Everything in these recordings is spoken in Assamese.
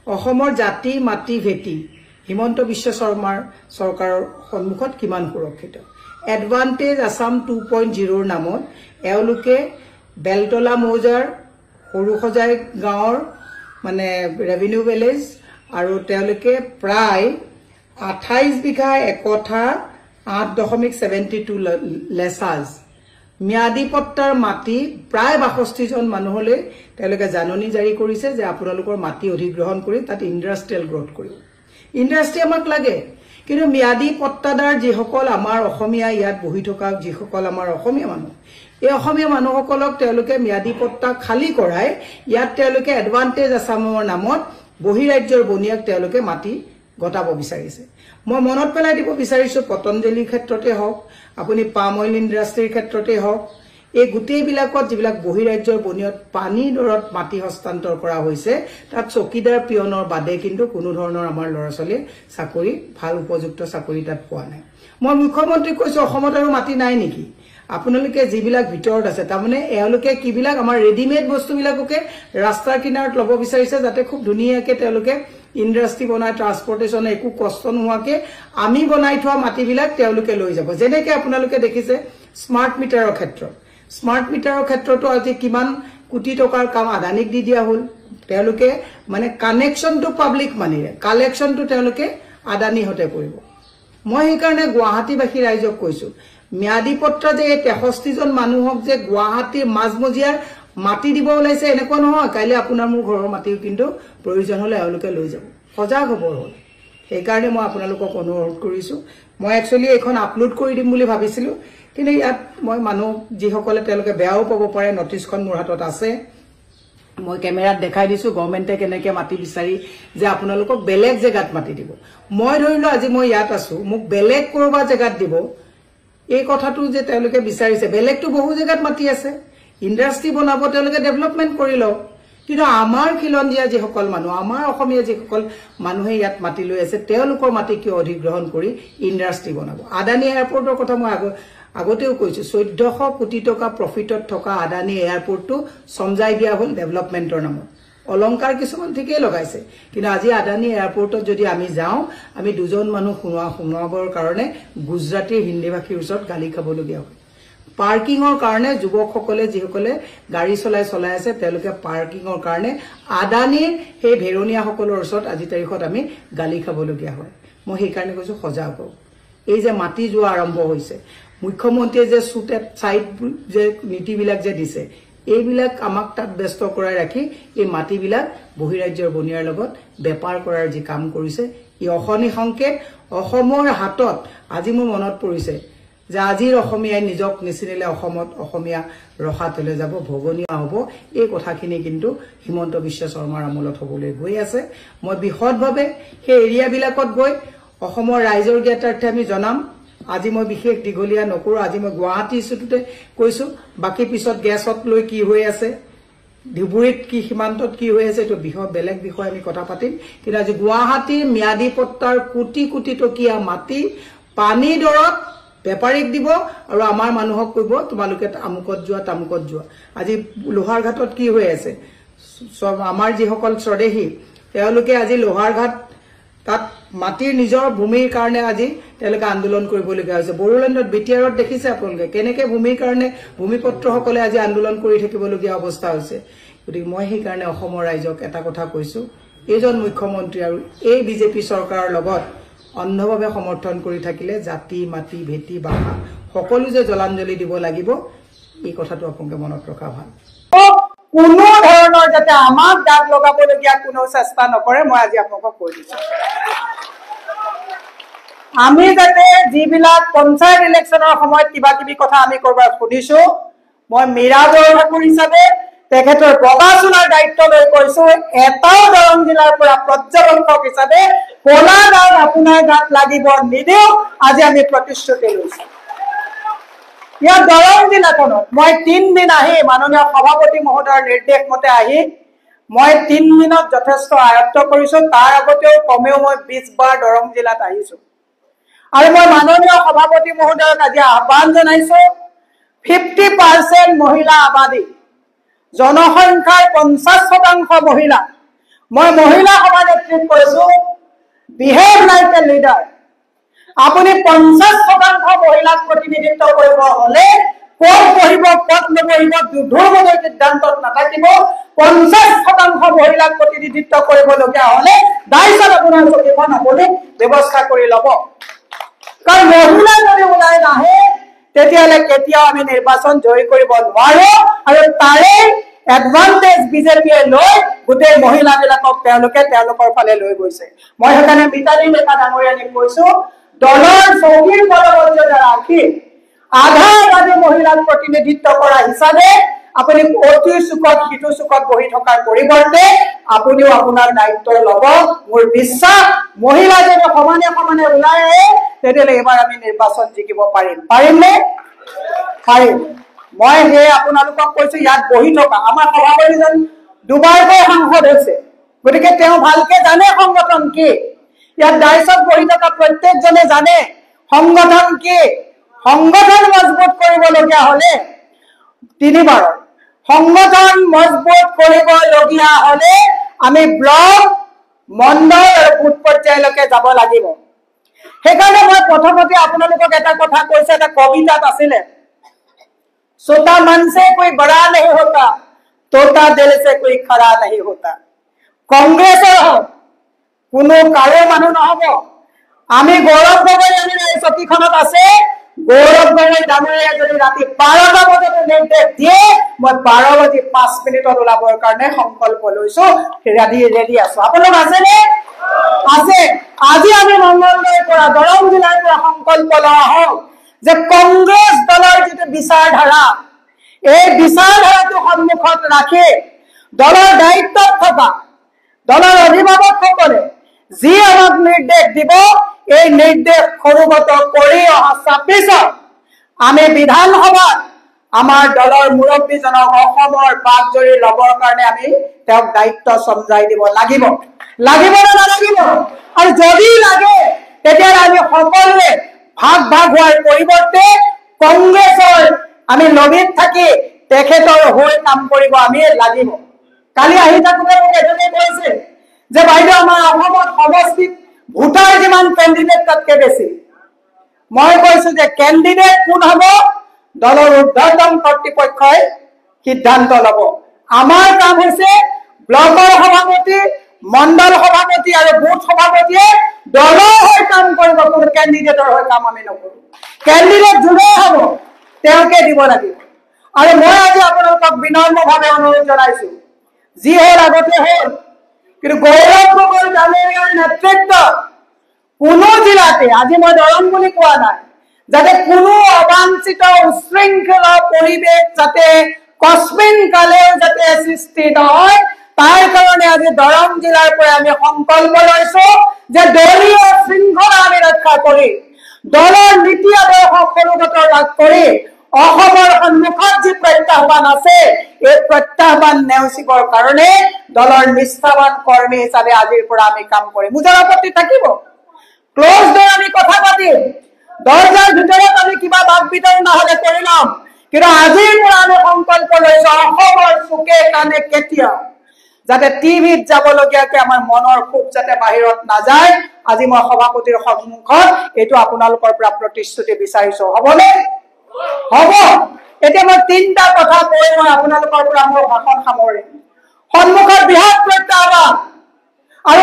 অসমৰ জাতি মাটি ভেটি হিমন্ত বিশ্ব শৰ্মাৰ চৰকাৰৰ সন্মুখত কিমান সুৰক্ষিত এডভান্টেজ আসাম 2.0 ৰ নামত এওঁলোকে বেলতলা মৌজাৰ সৰুসজাই গাঁৱৰ মানে ৰেভিনিউ ভিলেজ আৰু তেওঁলোকে প্ৰায় 28 বিঘা একঠা 8.72 লেছাজ ম্যাদী পট্টাৰ মাটি প্ৰায় 62 জন মানুহলৈ তেওঁলোকে জাননী জাৰি কৰিছে যে আপোনালোকৰ মাটি অধিগ্ৰহণ কৰি তাত ইণ্ডাষ্ট্ৰিয়েল গ্ৰোথ কৰিব ইণ্ডাষ্ট্ৰি আমাক লাগে কিন্তু ম্যাদী পট্টাদাৰ যিসকল আমাৰ অসমীয়া ইয়াত বহি থকা যিসকল আমাৰ অসমীয়া মানুহ এই অসমীয়া মানুহসকলক তেওঁলোকে ম্যাদী পট্টা খালি কৰাই ইয়াত তেওঁলোকে এডভান্টেজ আসামৰ নামত বহিৰাজ্যৰ বনিয়াক তেওঁলোকে মাটি গটাব বিচাৰিছে মই মনত পেলাই দিব বিচাৰিছো পতঞ্জলিৰ ক্ষেত্ৰতে হওক আপুনি পাম অইল ইণ্ডাষ্ট্ৰিৰ ক্ষেত্ৰতে হওক এই গুটেই বিলাকত যিবিলাক বহিৰাজ্যৰ বনিয়ত পানী দৰত মাটি হস্তান্তৰ কৰা হৈছে তাত চকীদাৰ পিয়নৰ বাদে কিন্তু কোনো ধৰণৰ আমাৰ লৰাছলি চাকৰি ভাল উপযুক্ত চাকৰি তাত পোৱা নাই মই মুখ্যমন্ত্ৰীক কৈছো অসমত আৰু মাটি নাই নেকি আপোনালোকে যিবিলাক ভিতৰত আছে তাৰমানে এওঁলোকে কিবিলাক আমাৰ ৰেডিমেড বস্তুবিলাককে ৰাস্তাৰ কিনাৰত লব বিচাৰিছে যাতে খুব ধুনীয়াকে তেওঁলোকে ইণ্ডাষ্ট্ৰি বনাই ট্ৰান্সপৰ্টেশন একো কষ্ট নোহোৱাকে আমি বনাই থোৱা মাটিবিলাক তেওঁলোকে লৈ যাব যেনেকে আপোনালোকে দেখিছে স্মাৰ্ট মিটাৰৰ ক্ষেত্ৰতো আজি কিমান কোটি টকাৰ কাম আদানিক দি দিয়া হল তেওঁলোকে মানে কানেকশন টু পাব্লিক মানিৰে কালেকশন টু তেওঁলোকে আদানি হতে কৰিব মই এই কাৰণে গুৱাহাটীবাসী ৰাইজক কৈছো ম্যাদী পট্টা যে 63 জন মানুহক যে গুৱাহাটীৰ মাজমজিয়াৰ মাটি দিব ওলাইছে এনেকুৱা নহয় কাইলে আপোনাৰ মোৰ ঘৰৰ মাটিও কিন্তু প্ৰয়োজন হলে এওঁলোকে লৈ যাব সজাগ হ'ব হল সেই কাৰণে মই আপোনালোকক অনুৰোধ কৰিছো মই একচুয়ালি এখন আপলোড কৰি দিম বুলি ভাবিছিলো কিন্তু ইয়াত মই মানুহ যিসকলে তেওঁলোকে বেয়াও পাব পাৰে নটিছখন মোৰ হাতত আছে মই কেমেৰাত দেখাই দিছো গৱৰ্ণমেণ্টে কেনেকৈ মাটি বিচাৰি যে আপোনালোকক বেলেগ জেগাত মাটি দিব মই ধৰিলো আজি মই ইয়াত আছো মোক বেলেগ কৰবা জেগাত দিব এই কথাটো যে তেওঁলোকে বিচাৰিছে বেলেগটো বহু জেগাত মাটি আছে ইণ্ডাষ্ট্ৰি বনাব তেওঁলোকে ডেভেলপমেন্ট কৰি লও কিন্তু আমাৰ খিলঞ্জিয়া যিসকল মানুহ আমাৰ অসমীয়া যিসকল মানুহে ইয়াত মাটি লৈ আছে তেওঁলোকৰ মাটি কিয় অধিগ্ৰহণ কৰি ইণ্ডাষ্ট্ৰি বনাব আদানী এয়াৰপৰ্টৰ কথা মই আগতেও কৈছো 1400 কোটি টকা প্ৰফিটত থকা আদানী এয়াৰপৰ্টটো সমজাই দিয়া হল ডেভেলপমেন্টৰ নামত অলংকাৰ কিছুমান ঠিকই লগাইছে কিন্তু আজি আদানী এয়াৰপৰ্টত যদি আমি যাওঁ আমি দুজন মানুহ শুনাবৰ কাৰণে গুজৰাটী হিন্দী ভাষীৰ ওচৰত গালি খাবলগীয়া হয় পাৰ্কিংৰ কাৰণে যুৱকসকলে যিসকলে গাড়ী চলাই আছে তেওঁলোকে পাৰ্কিংৰ কাৰণে আদানীৰ সেই ভেৰনিয়াসকলৰ ওচৰত আজি তাৰিখত আমি গালি খাবলগীয়া হয় মই সেই কাৰণে কৈছো সজাগ হওক এই যে মাটি যোৱা আৰম্ভ হৈছে মুখ্যমন্ত্ৰীয়ে যে সুটেট সাইড যে নীতিবিলাক যে দিছে এইবিলাক আমাক তাত ব্যস্ত কৰাই ৰাখি এই মাটিবিলাক বহিৰাজ্যৰ বনিয়াৰ লগত বেপাৰ কৰাৰ যি কাম কৰিছে ই অখনি সংকেত অসমৰ হাতত আজি মোৰ মনত পৰিছে যে আজিৰ অসমীয়াই নিজক নিচিনিলে অসমত অসমীয়া ৰখাতলৈ যাব ভগনীয়া হ'ব এই কথাখিনি কিন্তু হিমন্ত বিশ্ব শৰ্মাৰ আমলত হ'বলৈ গৈ আছে মই বিহদভাৱে সেই এৰিয়াবিলাকত গৈ অসমৰ ৰাইজৰ জ্ঞাতাৰ্থে আমি জনাম আজি মই বিশেষ দিগলীয়া নকৰো আজি মই গুৱাহাটী ইস্যুটোতে কৈছো বাকি পিছত গেছত লৈ কি হৈ আছে ধুবুৰীত কি সীমান্তত কি হৈ আছে তো বেলেগ বিষয় আমি কথা পাতিম কিন্তু আজি গুৱাহাটীৰ ম্যাদী পট্টাৰ কোটি কোটি টকীয়া মাটি পানী দৰত বেপাৰীক দিব আৰু আমাৰ মানুহক কইব তোমালোকে আমুকত যোৱা তামুকত যোৱা আজি লোহাৰঘাটত কি হৈ আছে সব আমাৰ যিসকল স্বদেশী তেওঁলোকে আজি লোহাৰঘাট তাত মাটিৰ নিজৰ ভূমিৰ কাৰণে আজি তেওঁলোকে আন্দোলন কৰিবলগীয়া হৈছে বড়োলেণ্ডত বিটিআৰত দেখিছে আপোনালোকে কেনেকৈ ভূমিৰ কাৰণে ভূমিপত্ৰসকলে আজি আন্দোলন কৰি থাকিবলগীয়া অৱস্থা হৈছে গতিকে মই সেই কাৰণে অসমৰ ৰাইজক এটা কথা কৈছো এইজন মুখ্যমন্ত্ৰী আৰু এই বিজেপি চৰকাৰৰ লগত অন্ধভাৱে সমৰ্থন কৰি থাকিলে জাতি মাটি ভেটি ভাষা সকলো যে জলাঞ্জলি দিব লাগিব এই কথাটো আপোনালোকে মনত ৰখা ভাল কোনো ধৰণৰ যাতে আমাক দাগ লগাবলগীয়া কোনো চেষ্টা নকৰে মই আজি আপোনালোকক কৈ দিছো আমি যাতে যিবিলাক পঞ্চায়ত ইলেকশ্যনৰ সময়ত কিবা কিবি কথা আমি কৰবাৰ শুনিছো মই মিৰাজৰ ঠাকুৰ হিচাপে তেখেতৰ প্ৰকাশনৰ দায়িত্ব লৈ কৈছো এটাও দৰং জিলাৰ পৰা পৰ্যবেক্ষক হিচাপে কোলা দাগ আপোনাৰ গাত লাগিব নিদিও আজি আমি প্ৰতিশ্ৰুতি লৈছো ইয়াৰ দৰং জিলাখনত মই 3 দিন আহি মাননীয় সভাপতি মহোদয়ৰ নিৰ্দেশ মতে আহি মই 3 দিনত যথেষ্ট আয়ত্ত কৰিছো তাৰ আগতেও কমেও মই 20 বাৰ দৰং জিলাত আহিছো আৰু মই মাননীয় সভাপতি মহোদয়ক আজি আহ্বান জনাইছো 50% মহিলা আবাদী জনসংখ্যাৰ 50% মহিলা মই মহিলা সমাজত নেত্ৰীক কৈছো, বিহেভ লাইক এ লিডাৰ। আপুনি 50% মহিলাক প্ৰতিনিধিত্ব কৰিব হলে ক'ত বহিব, ক'ত নবহিব দুধুৰমতে সিদ্ধান্তত নাথাকিব। 50% মহিলাক প্ৰতিনিধিত্ব কৰিবলগীয়া হলে দায়িত্ব আপোনাৰ চকীখন আপুনি ব্যৱস্থা কৰি ল'ব। কাৰণ মহিলা যদি ওলাই নাহে তেতিয়াহ'লে কেতিয়াও আমি নিৰ্বাচন জয় কৰিব নোৱাৰো। আৰু তাৰে এডভান্টেজ বিজেপিয়ে লৈ গোটেই মহিলাবিলাকক তেওঁলোকৰ ফালে লৈ গৈছে। মই সেইকাৰণে মিতালী ডেকা ডাঙৰীয়ানীক কৈছো, দলৰ চকীৰ পৰৱৰ্তীতা ৰাখি আধা আধি মহিলাক প্ৰতিনিধিত্ব কৰা হিচাপে আপুনি অতি চুকত সিটো চুকত বহি থকাৰ পৰিৱৰ্তে আপুনিও আপোনাৰ দায়িত্ব ল'ব। মোৰ বিশ্বাস মহিলা যদি সমানে সমানে ওলাই আহে তেতিয়াহ'লে এবাৰ আমি নিৰ্বাচন জিকিব পাৰিমনে? পাৰিম। মই সেই আপোনালোকক কৈছো, ইয়াত বহি থকা আমাৰ সভাপতিজন দুবাৰকৈ সাংসদ হৈছে, গতিকে তেওঁ ভালকে জানে সংগঠন কি। ইয়াত ডাইচত বহি থকা প্ৰত্যেকজনে জানে সংগঠন কি। সংগঠন মজবুত কৰিবলগীয়া হলে তিনিবাৰ সংগঠন মজবুত কৰিবলগীয়া হলে আমি ব্লক, মণ্ডল আৰু বুথ পৰ্যায়লৈকে যাব লাগিব। সেইকাৰণে মই প্ৰথমতে আপোনালোকক এটা কথা কৈছো, এটা কবিতাত আছিলে, छोटा मन से कोई बड़ा नहीं होता, तोता दिल से कोई खड़ा नहीं होता। কংগ্ৰেছৰ কোনো কাৰো মানুহ নহব। আমি গৌৰৱ গগৈ এই চকীখনত আছে, গৌৰৱ গগৈ ডাঙৰীয়া যদি ৰাতি 12টা বজাত নিৰ্দেশ দিয়ে মই 12:05 ওলাবৰ কাৰণে সংকল্প লৈছো, ৰেডি আছো। আপোনালোক আছেনে? আছে। আজি আমি মংগলদৈৰ পৰা দৰং জিলাৰ পৰা সংকল্প লোৱা হওক যে কংগ্ৰেছ দলৰ যিটো বিচাৰধাৰা, এই বিচাৰধাৰাটো সন্মুখত ৰাখি দলৰ দায়িত্বত থকা দলৰ অভিভাৱকসকলে যি আমাক নিৰ্দেশ দিব, এই নিৰ্দেশ সৰুগত কৰি অহা 26ত আমি বিধানসভাত আমাৰ দলৰ মুৰব্বীজনক অসমৰ বাগজৰি ল'বৰ কাৰণে আমি তেওঁক দায়িত্ব চমজাই দিব লাগিব। লাগিব নে নালাগিব? আৰু যদি লাগে তেতিয়াহ'লে আমি সকলোৱে ভাগ হোৱাৰ পৰিৱৰ্তে কংগ্ৰেছৰ আমি লবিত থাকি তেখেতৰ হৈ কাম কৰিব আমি লাগিব। কালি আহি থাকোঁতে মোক এজনে কৈছে যে বাইদেউ আমাৰ অসমত সমষ্টিত ভোটাৰ যিমান কেণ্ডিডেট তাতকে বেছি। মই কৈছো যে কেণ্ডিডেট কোন হ'ব দলৰ উৰ্ধ্বতম কৰ্তৃপক্ষই সিদ্ধান্ত ল'ব। আমাৰ কাম হৈছে ব্লকৰ সভাপতি, মণ্ডল সভাপতি আৰু বুথ সভাপতিয়ে দলৰ হৈ কাম কৰিব, কোনো কেণ্ডিডেটৰ হৈ কাম আমি নকৰোঁ। কেণ্ডিডেট যোনে হ'ব তেওঁকে দিব লাগিব। আৰু মই আজি আপোনালোকক বিনম্ৰভাৱে অনুৰোধ জনাইছো, যি হ'ল আগতে হ'ল, কিন্তু গৌৰৱ গগৈ ডাঙৰীয়াৰ নেতৃত্বত কোনো জিলাতে, আজি মই দৰং বুলি কোৱা নাই, যাতে কোনো অবাঞ্ছিত উশৃংখল পৰিৱেশ যাতে কস্মিন কালেও যাতে সৃষ্টি নহয়, তাৰ কাৰণে আজি দৰং জিলাৰ পৰা আমি সংকল্প লৈছো যে দলীয় শৃংখলা আমি ৰক্ষা কৰি দলৰ নীতি আদৰ্শ সৰুগত কৰি অসমৰ সন্মুখত যি প্ৰত্যাহ্বান আছে এই প্ৰত্যাহ্বান নেওচিবৰ কাৰণে দলৰ নিষ্ঠাবান কৰ্মী হিচাপে আজিৰ পৰা আমি কাম কৰিম। মুজাৰ আপত্তি থাকিব, ক্লোজ ডোৰ আমি কথা পাতিম, দৰজাৰ ভিতৰত আমি কিবা বাক বিতৰণ নহ'লে কৰি ল'ম, কিন্তু আজিৰ পৰা আমি সংকল্প লৈছো অসমৰ চুকে কাণে কেতিয়াও যাতে টিভিত যাবলগীয়াকে আমাৰ মনৰ খুব যাতে বাহিৰত নাযায়। আজি মই সভাপতিৰ সন্মুখত এইটো আপোনালোকৰ পৰা প্ৰতিশ্ৰুতি বিচাৰিছো, হ'বনে? হ'ব। এতিয়া মই 3টা কথা কৈ মই আপোনালোকৰ পৰা মোৰ ভাষণ সামৰিম। সন্মুখত বৃহৎ প্ৰত্যাহ্বান আৰু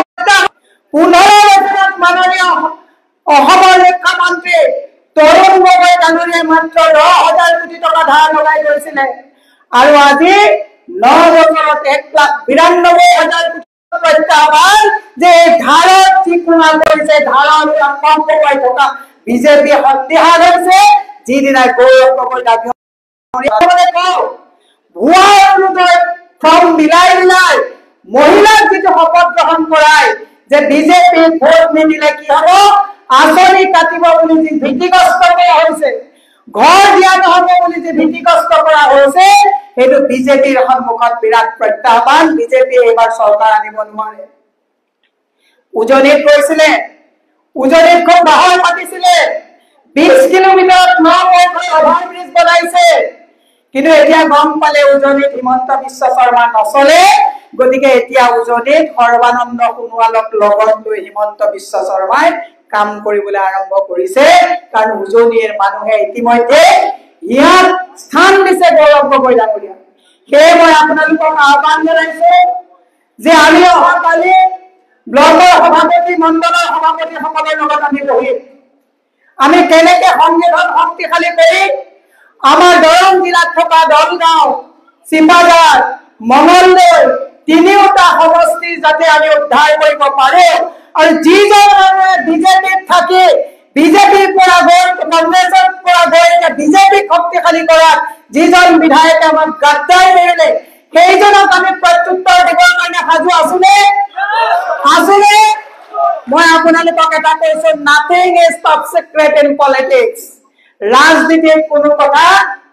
15 বছৰত মাননীয় অসমৰ মুখ্যমন্ত্ৰী তৰুণ গগৈ ডাঙৰীয়াই মাত্ৰ 10,000 কোটি টকা ধাৰ লগাই গৈছিলে আৰু আজি 9 বছৰত 1,92,000 কোটি প্ৰত্যাহ্বান যে ধাৰত ঠিকনা কৰিছে, ধাৰত কম কমাই থকা বিজেপি সন্দিহান হৈছে। যিদিনাই গৌৰৱ গগৈ ভুৱা অনুযায়ী ফৰ্ম মিলাই মহিলাক যিটো শপত গ্ৰহণ কৰাই যে বিজেপি ভোট নিদিলে কি হ'ব, আঁচনি কাটিব বুলি যি ভীতিগ্ৰস্ত কৰা হৈছে, ঘৰ দিয়া নহ'ব বুলি যি ভীতিগ্ৰস্ত কৰা হৈছে, সেইটো বিজেপিৰ সন্মুখত বিৰাট প্ৰত্যাহ্বান। বিজেপিয়ে এইবাৰ চৰকাৰ আনিব নোৱাৰে। উজনিত গৈছিলে, উজনিত খুব বাহৰ পাতিছিলে, 20 কিলোমিটাৰত 9 অভাৰব্ৰিজ বনাইছে, কিন্তু এতিয়া গম পালে উজনিত হিমন্ত বিশ্ব শৰ্মা নচলে, গতিকে এতিয়া উজনিত সৰ্বানন্দ সোণোৱালক লগত লৈ হিমন্ত বিশ্ব শৰ্মাই কাম কৰিবলৈ আৰম্ভ কৰিছে কাৰণ উজনিৰ মানুহে ইতিমধ্যে ইয়াত স্থান দিছে গৌৰৱ গগৈ ডাঙৰীয়া সেয়ে মই আপোনালোকক আহ্বান জনাইছো যে আমি অহাকালি ব্লকৰ সভাপতি মণ্ডলৰ সভাপতিসকলৰ লগত আমি বহিম আমি কেনেকে সংগঠন শক্তিশালী কৰি আমাৰ দৰং জিলাত থকা দলগাঁও চিপাঝাৰ মঙলদৈ তিনিওটা সমষ্টি যাতে আমি উদ্ধাৰ কৰিব পাৰো আৰু যিজন মানুহে বিজেপিত থাকি বিজেপিৰ পৰা গৈ কংগ্ৰেছৰ পৰা গৈ বিজেপিক শক্তিশালী কৰাত যিজন বিধায়কে আমাক গাদ্দাৰি কৰিলে সেইজনক আমি প্ৰত্যুত্তৰ দিবৰ কাৰণে সাজু আছোনে মই আপোনালোকক এটা কৈছো nothing is top secret in politics ৰাজনীতিৰ কোনো কথা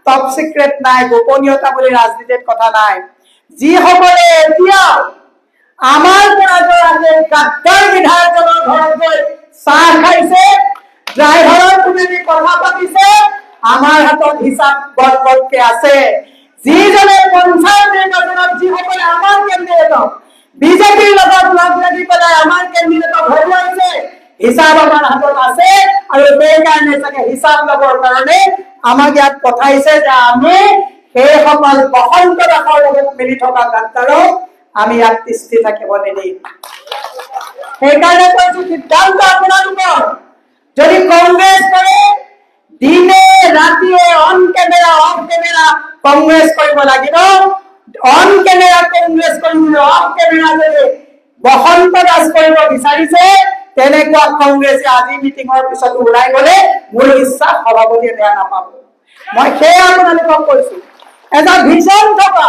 টপ সিক্ৰেট নাই গোপনীয়তা বুলি ৰাজনীতিৰ কথা নাই যিসকলে এতিয়া আমাৰ পৰা গাদ্দাৰ বিধায়কজনৰ ঘৰত গৈ চাহ খাইছে ড্ৰাইভাৰৰ কোনেদি কথা পাতিছে আমাৰ হাতত হিচাপ গড়গড়কে আছে যিজনে পঞ্চায়ত নিৰ্বাচনত যিসকলে আমাৰ কেন্দ্ৰীয়ক বিজেপিৰ লগত লগ লাগি পেলাই আমাৰ কেন্দ্ৰীয়ক হৰুৱাইছে হিচাপ আমাৰ হাতত আছে আৰু সেইকাৰণে চাগে হিচাপ ল'বৰ কাৰণে আমাক ইয়াত পঠাইছে যে আমি সেইসকল বসন্ত দাসৰ লগত মিলি থকা গাদ্দাৰক আমি ইয়াত তিষ্ঠি থাকিব নিদিম সেইকাৰণে কৈছো সিদ্ধান্ত আপোনালোকৰ যদি কংগ্ৰেছ কৰে দিনে ৰাতিয়ে on camera off camera Congress কৰিব লাগিব অন কেমেৰা কংগ্ৰেছ কৰিব অফ কেমেৰা যদি বসন্ত দাস কৰিব বিচাৰিছে তেনেকুৱা কংগ্ৰেছে আজি মিটিঙৰ পিছত ওলাই গলে মোৰ বিশ্বাস সভাপতিয়ে বেয়া নাপাব মই সেয়া আপোনালোকক কৈছো এটা ভিজন থকা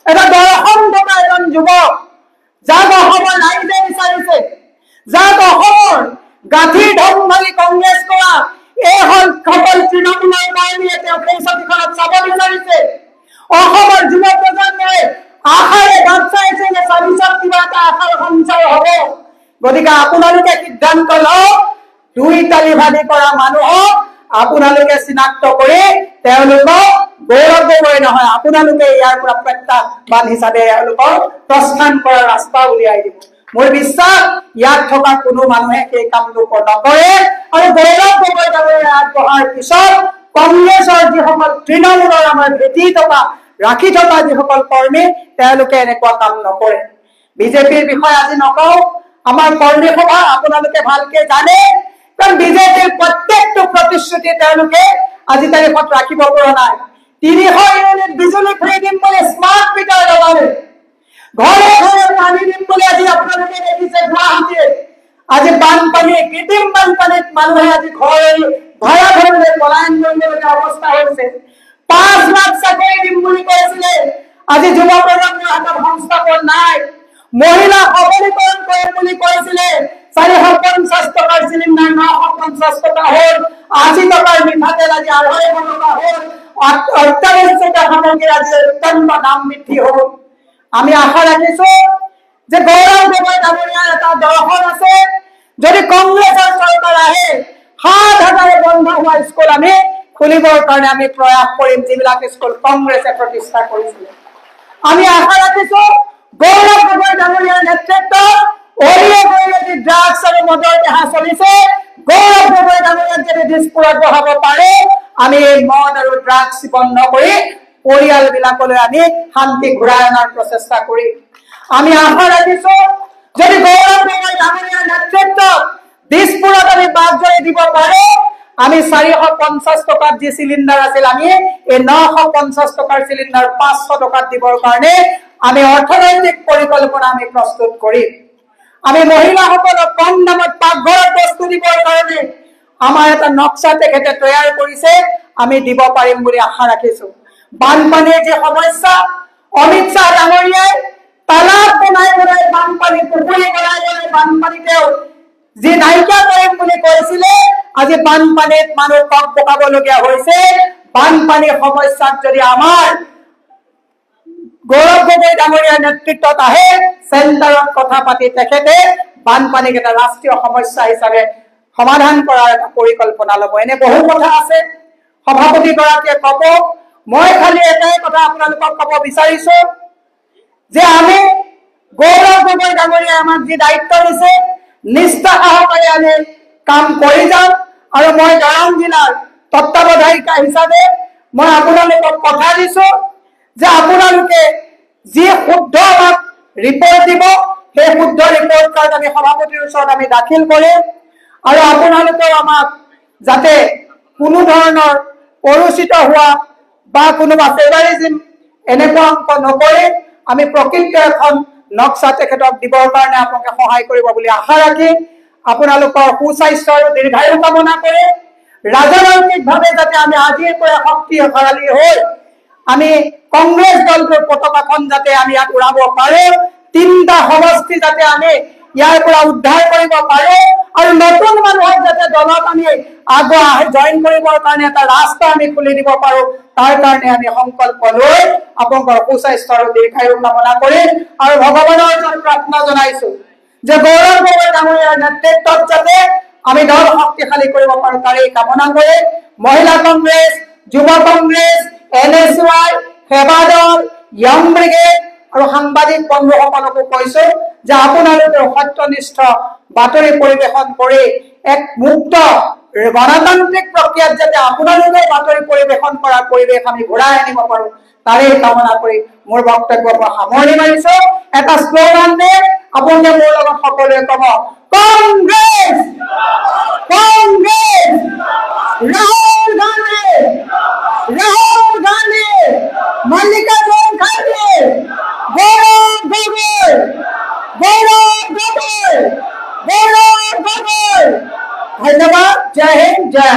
এটা দৰ্শন থকা এজন যুৱক যাক অসমৰ ৰাইজে বিচাৰিছে যাক অসমৰ গাঁঠি ঢং ভাঙি কংগ্ৰেছ কৰা এই সকল তৃণমূলৰ কৰ্মীয়ে তেওঁ সেই ছবিখনত চাব বিচাৰিছে অসমৰ যুৱ প্ৰজন্মই আশাৰে বাট চাইছে যে চাৰিচত কিবা এটা আশাৰ সঞ্চাৰ হ'ব গতিকে আপোনালোকে সিদ্ধান্ত লওক দুই তালিভাদি কৰা মানুহক আপোনালোকে চিনাক্ত কৰি তেওঁলোকক গৌৰৱ গগৈ নহয় আপোনালোকে ইয়াৰ পৰা প্ৰত্যাহ্বান হিচাপে এওঁলোকক প্ৰস্থান কৰাৰ ৰাস্তা উলিয়াই দিব মোৰ বিশ্বাস ইয়াত থকা কোনো মানুহে সেই কামটো নকৰে আৰু গৌৰৱ গগৈ ডাঙৰীয়া আগবঢ়াৰ পিছত কংগ্ৰেছৰ যিসকল তৃণমূলৰ আমাৰ ভেটি থকা ৰাখি থকা যিসকল কৰ্মী তেওঁলোকে এনেকুৱা কাম নকৰে বিজেপিৰ বিষয়ে আজি নকওঁ আমাৰ কৰ্মী সভা আপোনালোকে ভালকে জানে কাৰণ বিজেপিৰ প্ৰত্যেকটো প্ৰতিশ্ৰুতি তেওঁলোকে আজি তাৰিখত ৰাখিব পৰা নাই 300 ইউনিট বিজুলী ফ্ৰী দিম বুলি স্মাৰ্ট মিটাৰ লগালে ঘৰে ঘৰে পানী দিম বুলি আজি আপোনালোকে দেখিছে গুৱাহাটীত আজি বানপানী কৃত্ৰিম বানপানীত মানুহে আজি ঘৰ ভাড়া ঘৰলৈ পলায়ন কৰিবলগীয়া অৱস্থা হৈছে 5 লাখ চাকৰি দিম বুলি কৈছিলে আজি যুৱ প্ৰজন্মৰ হাতত সংস্থাপন নাই মহিলা সবলীকৰণ কৰিম বুলি কৈছিলে 450 টকাৰ চিলিণ্ডাৰ 950 টকা হ'ল 80 টকাৰ মিঠাতেল আজি 250 টকা হ'ল অত্যাৱশ্যকীয় সামগ্ৰীৰ আজি অত্যন্ত দাম বৃদ্ধি হ'ল আমি আশা ৰাখিছো যে গৌৰৱ গগৈ ডাঙৰীয়াৰ এটা দৰ্শন আছে যদি কংগ্ৰেছৰ চৰকাৰ আহে 7,000 বন্ধ হোৱা স্কুল আমি খুলিবৰ কাৰণে আমি প্ৰয়াস কৰিম যিবিলাক স্কুল কংগ্ৰেছে প্ৰতিষ্ঠা কৰিছিল আমি আশা ৰাখিছো গৌৰৱ গগৈ ডাঙৰীয়াৰ নেতৃত্বত অৰিয়ে গৰিয়ে যি ড্ৰাগছ আৰু মদৰ দেহা চলিছে গৌৰৱ গগৈ ডাঙৰীয়াক যদি দিছপুৰত বহাব পাৰে আমি এই মদ আৰু ড্ৰাগছ বন্ধ কৰি পৰিয়ালবিলাকলৈ আমি শান্তি ঘূৰাই অনাৰ প্ৰচেষ্টা কৰিম আমি আশা ৰাখিছো যদি গৌৰৱ গগৈ ডাঙৰীয়াৰ নেতৃত্বত দিছপুৰত আমি বাগজৰি দিব পাৰো আমি 450 টকাত যি চিলিণ্ডাৰ আছিল আমি এই 950 টকাৰ চিলিণ্ডাৰ 500 টকাত দিবৰ কাৰণে আমি অৰ্থনৈতিক পৰিকল্পনা আমি প্ৰস্তুত কৰিম আমি মহিলাসকলক কম দামত পাকঘৰত বস্তু দিবৰ কাৰণে আমাৰ এটা নক্সা তেখেতে তৈয়াৰ কৰিছে আমি দিব পাৰিম বুলি আশা ৰাখিছো বানপানীৰ যে সমস্যা অমিত শাহ ডাঙৰীয়াই তালাক বনাই বনাই বানপানী পুখুৰী বনাই বনাই বানপানীতেও যি নাইকিয়া কৰিম বুলি কৈছিলে আজি বানপানীত মানুহ কক পকাবলগীয়া হৈছে বানপানীৰ সমস্যাত যদি আমাৰ গৌৰৱ গগৈ ডাঙৰীয়াৰ নেতৃত্বত আহে চেণ্টাৰত কথা পাতি তেখেতে বানপানীক এটা ৰাষ্ট্ৰীয় সমস্যা হিচাপে সমাধান কৰাৰ এটা পৰিকল্পনা ল'ব এনে বহু কথা আছে সভাপতিগৰাকীয়ে ক'ব মই খালি এটাই কথা আপোনালোকক ক'ব বিচাৰিছো যে আমি গৌৰৱ গগৈ ডাঙৰীয়াই আমাক যি দায়িত্ব দিছে নিষ্ঠা সহকাৰে আমি কাম কৰি যাম। আৰু মই দৰং জিলাৰ তত্ত্বাৱধায়িকা হিচাপে মই আপোনালোকক কথা দিছো যে আপোনালোকে যি শুদ্ধ আমাক ৰিপৰ্ট দিব সেই শুদ্ধ ৰিপৰ্ট কাৰ্ড আমি সভাপতিৰ ওচৰত আমি দাখিল কৰিম। আৰু আপোনালোকেও আমাক যাতে কোনো ধৰণৰ পৰিচিত হোৱা বা কোনোবা ফেভাৰিজিম এনেকুৱা অংক নকৰে আমি প্ৰকৃত এখন নক্সা তেখেতক দিবৰ কাৰণে আপোনালোকে সহায় কৰিব বুলি আশা ৰাখি আপোনালোকৰ সুস্বাস্থ্য আৰু দীৰ্ঘায়ু কামনা কৰি ৰাজনৈতিকভাৱে যাতে আমি আজিৰ পৰা শক্তিশালী হৈ আমি কংগ্ৰেছ দলটোৰ পতাকাখন যাতে আমি ইয়াত উৰাব পাৰো, 3টা সমষ্টি যাতে আমি ইয়াৰ পৰা উদ্ধাৰ কৰিব পাৰো আৰু নতুন মানুহক যাতে দলত আমি আগুৱাই জইন কৰিবৰ কাৰণে এটা ৰাস্তা আমি খুলি দিব পাৰো, তাৰ কাৰণে আমি সংকল্প লৈ আপোনালোকৰ সুস্বাস্থ্য আৰু দীৰ্ঘায়ু কামনা কৰিম। আৰু ভগৱানৰ ওচৰত প্ৰাৰ্থনা জনাইছো যে গৌৰৱ গগৈ ডাঙৰীয়াৰ নেতৃত্বত যাতে আমি দল শক্তিশালী কৰিব পাৰো তাৰেই কামনা কৰি মহিলা কংগ্ৰেছ, যুৱ কংগ্ৰেছ, NSY, সেৱা দল, য়ং ব্ৰিগেড আৰু সাংবাদিক বন্ধুসকলকো কৈছো যে আপোনালোকে সত্যনিষ্ঠ বাতৰি পৰিৱেশন কৰি এক মুক্ত গণতান্ত্ৰিক প্ৰক্ৰিয়াত যাতে আপোনালোকে বাতৰি পৰিৱেশন কৰাৰ পৰিৱেশ আমি ঘূৰাই আনিব পাৰো তাৰেই কামনা কৰি মোৰ বক্তব্য সামৰণি মাৰিছো। এটা শ্লোগান দিয়ে আপোনালোকে মোৰ লগত সকলোৱে কব, কংগ্ৰেছ কংগ্ৰেছ, ৰাহুল গান্ধী ৰাহুল গান্ধী, মল্লিকাৰ্জুন খাৰ্গে, গৌৰৱ গগৈ গৌৰৱ গগৈ গৌৰৱ গগৈ। ধন্যবাদ। জয় হিন্দ, জয়